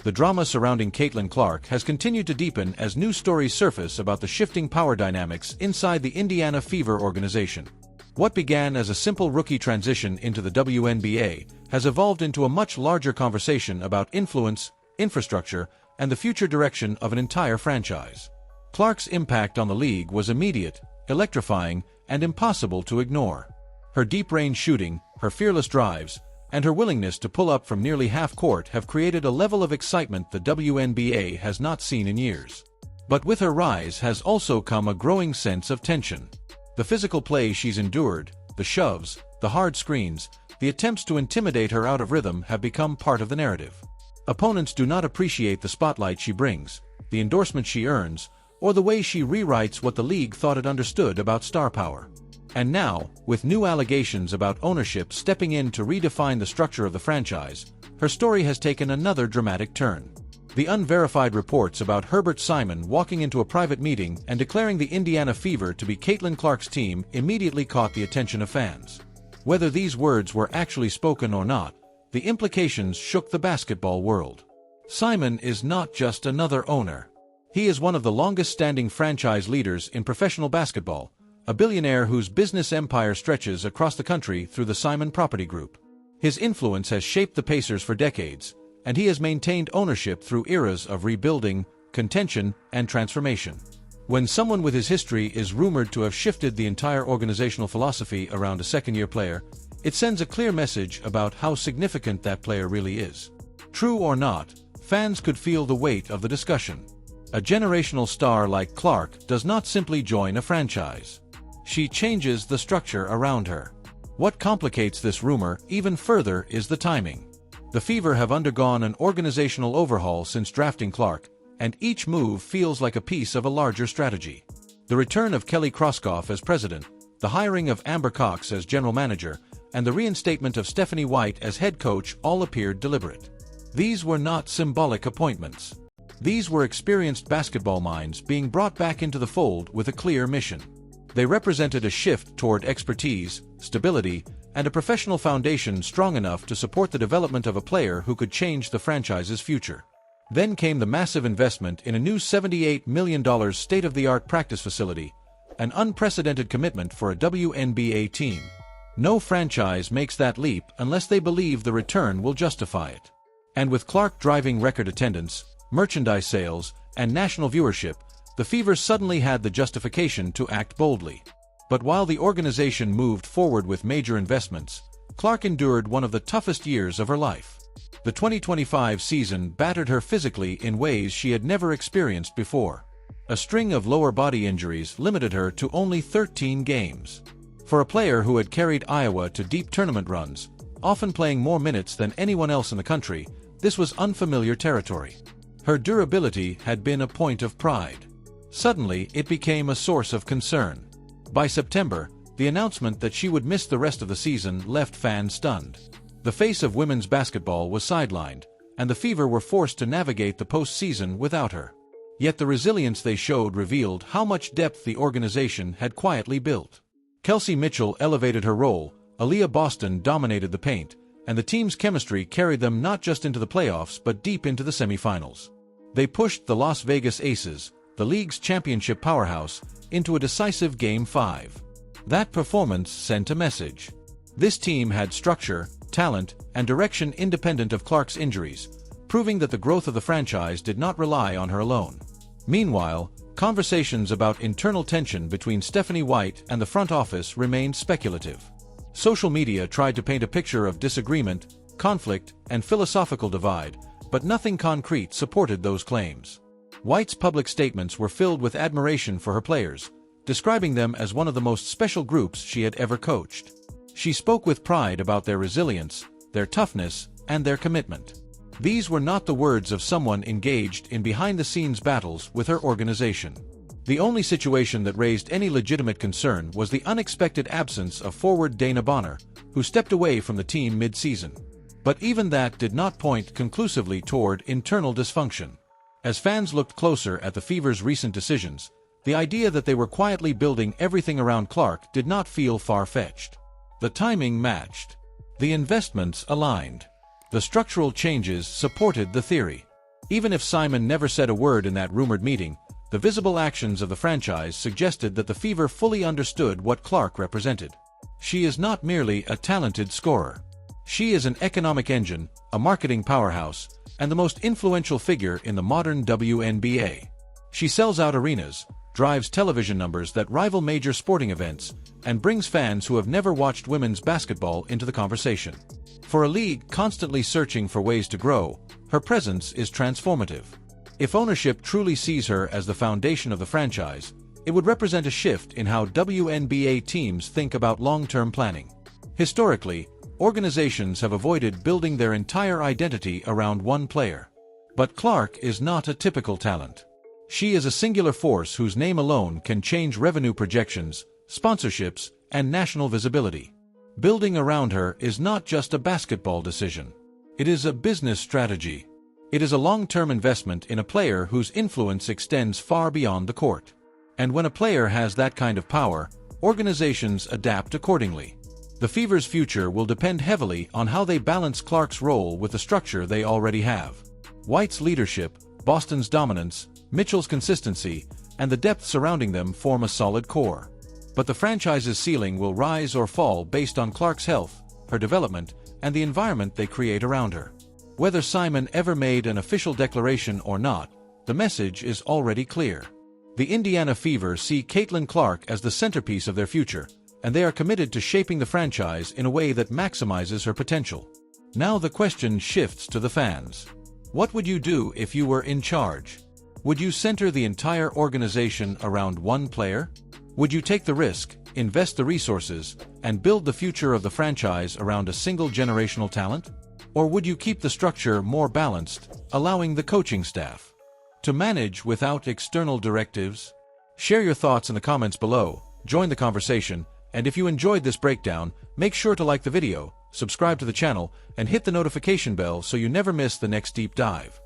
The drama surrounding Caitlyn Clark has continued to deepen as new stories surface about the shifting power dynamics inside the Indiana Fever organization. What began as a simple rookie transition into the WNBA has evolved into a much larger conversation about influence, infrastructure, and the future direction of an entire franchise. Clark's impact on the league was immediate, electrifying, and impossible to ignore. Her deep-range shooting, her fearless drives, and her willingness to pull up from nearly half-court have created a level of excitement the WNBA has not seen in years. But with her rise has also come a growing sense of tension. The physical play she's endured, the shoves, the hard screens, the attempts to intimidate her out of rhythm have become part of the narrative. Opponents do not appreciate the spotlight she brings, the endorsement she earns, or the way she rewrites what the league thought it understood about star power. And now, with new allegations about ownership stepping in to redefine the structure of the franchise, her story has taken another dramatic turn. The unverified reports about Herbert Simon walking into a private meeting and declaring the Indiana Fever to be Caitlyn Clark's team immediately caught the attention of fans. Whether these words were actually spoken or not, the implications shook the basketball world. Simon is not just another owner. He is one of the longest-standing franchise leaders in professional basketball, a billionaire whose business empire stretches across the country through the Simon Property Group. His influence has shaped the Pacers for decades, and he has maintained ownership through eras of rebuilding, contention, and transformation. When someone with his history is rumored to have shifted the entire organizational philosophy around a second-year player, it sends a clear message about how significant that player really is. True or not, fans could feel the weight of the discussion. A generational star like Clark does not simply join a franchise. She changes the structure around her. What complicates this rumor even further is the timing. The Fever have undergone an organizational overhaul since drafting Clark, and each move feels like a piece of a larger strategy. The return of Kelly Kroskoff as president, the hiring of Amber Cox as general manager, and the reinstatement of Stephanie White as head coach all appeared deliberate. These were not symbolic appointments. These were experienced basketball minds being brought back into the fold with a clear mission. They represented a shift toward expertise, stability, and a professional foundation strong enough to support the development of a player who could change the franchise's future. Then came the massive investment in a new $78 million state-of-the-art practice facility, an unprecedented commitment for a WNBA team. No franchise makes that leap unless they believe the return will justify it. And with Clark driving record attendance, merchandise sales, and national viewership, the Fever suddenly had the justification to act boldly. But while the organization moved forward with major investments, Clark endured one of the toughest years of her life. The 2025 season battered her physically in ways she had never experienced before. A string of lower body injuries limited her to only 13 games. For a player who had carried Iowa to deep tournament runs, often playing more minutes than anyone else in the country, this was unfamiliar territory. Her durability had been a point of pride. Suddenly, it became a source of concern. By September, the announcement that she would miss the rest of the season left fans stunned. The face of women's basketball was sidelined, and the Fever were forced to navigate the postseason without her. Yet the resilience they showed revealed how much depth the organization had quietly built. Kelsey Mitchell elevated her role, Aaliyah Boston dominated the paint, and the team's chemistry carried them not just into the playoffs but deep into the semifinals. They pushed the Las Vegas Aces, the league's championship powerhouse, into a decisive Game 5. That performance sent a message. This team had structure, talent, and direction independent of Clark's injuries, proving that the growth of the franchise did not rely on her alone. Meanwhile, conversations about internal tension between Stephanie White and the front office remained speculative. Social media tried to paint a picture of disagreement, conflict, and philosophical divide, but nothing concrete supported those claims. White's public statements were filled with admiration for her players, describing them as one of the most special groups she had ever coached. She spoke with pride about their resilience, their toughness, and their commitment. These were not the words of someone engaged in behind-the-scenes battles with her organization. The only situation that raised any legitimate concern was the unexpected absence of forward Dana Bonner, who stepped away from the team mid-season. But even that did not point conclusively toward internal dysfunction. As fans looked closer at the Fever's recent decisions, the idea that they were quietly building everything around Clark did not feel far-fetched. The timing matched. The investments aligned. The structural changes supported the theory. Even if Simon never said a word in that rumored meeting, the visible actions of the franchise suggested that the Fever fully understood what Clark represented. She is not merely a talented scorer. She is an economic engine, a marketing powerhouse, and the most influential figure in the modern WNBA. She sells out arenas, drives television numbers that rival major sporting events, and brings fans who have never watched women's basketball into the conversation. For a league constantly searching for ways to grow, her presence is transformative. If ownership truly sees her as the foundation of the franchise, it would represent a shift in how WNBA teams think about long-term planning. Historically, organizations have avoided building their entire identity around one player. But Clark is not a typical talent. She is a singular force whose name alone can change revenue projections, sponsorships, and national visibility. Building around her is not just a basketball decision. It is a business strategy. It is a long-term investment in a player whose influence extends far beyond the court. And when a player has that kind of power, organizations adapt accordingly. The Fever's future will depend heavily on how they balance Clark's role with the structure they already have. White's leadership, Boston's dominance, Mitchell's consistency, and the depth surrounding them form a solid core. But the franchise's ceiling will rise or fall based on Clark's health, her development, and the environment they create around her. Whether Simon ever made an official declaration or not, the message is already clear. The Indiana Fever see Caitlyn Clark as the centerpiece of their future, and they are committed to shaping the franchise in a way that maximizes her potential. Now the question shifts to the fans. What would you do if you were in charge? Would you center the entire organization around one player? Would you take the risk, invest the resources, and build the future of the franchise around a single generational talent? Or would you keep the structure more balanced, allowing the coaching staff to manage without external directives? Share your thoughts in the comments below, join the conversation, and if you enjoyed this breakdown, make sure to like the video, subscribe to the channel, and hit the notification bell so you never miss the next deep dive.